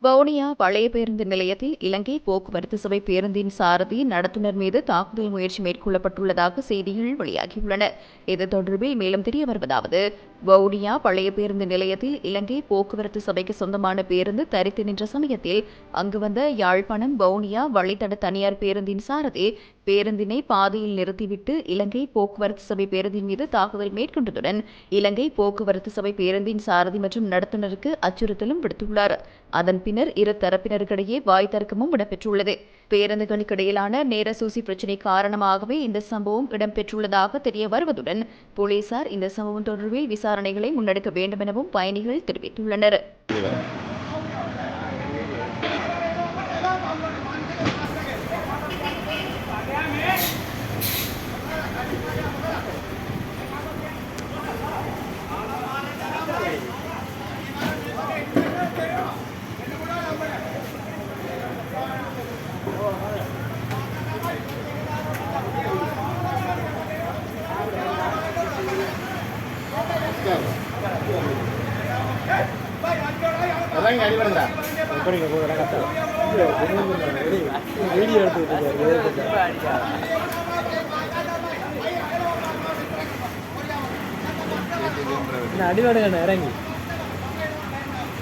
வவுனியா பழைய பேருந்து நிலையத்தில் இலங்கை போக்குவரத்து சபை பேருந்தின் சாரதி நடத்துனர் மீது தாக்குதல் முயற்சி மேற்கொள்ளப்பட்டுள்ளதாக செய்திகள் வெளியாகியுள்ளன. இது தொடர்பில் மேலும் தெரிய வருவதாவது, வவுனியா பழைய பேருந்து நிலையத்தில் இலங்கை போக்குவரத்து சபைக்கு சொந்தமான பேருந்து தரித்து நின்ற சமயத்தில் அங்கு வந்த யாழ்ப்பாணம் வவுனியா வழித்தட தனியார் பேருந்தின் சாரதி பேருந்தினை பாதையில் நிறுத்திவிட்டு இலங்கை போக்குவரத்து சபை பேருந்தின் மீது தாக்குதல் மேற்கொண்டதுடன் இலங்கை போக்குவரத்து சபை பேருந்தின் சாரதி மற்றும் நடத்துனருக்கு அச்சுறுத்தலும் விடுத்துள்ளார். அதன் பின்னர் இரு தரப்பினருக்கிடையே வாய் தர்க்கமும் இடம்பெற்றுள்ளது. பேருந்துகளுக்கிடையிலான நேர சூசி பிரச்சினை காரணமாகவே இந்த சம்பவம் இடம்பெற்றுள்ளதாக தெரிய வருவதுடன் போலீசார் இந்த சம்பவம் தொடர்பில் விசாரணைகளை முன்னெடுக்க வேண்டும் எனவும் பயணிகள் தெரிவித்துள்ளனர். அடிவாடுங்க இறங்கி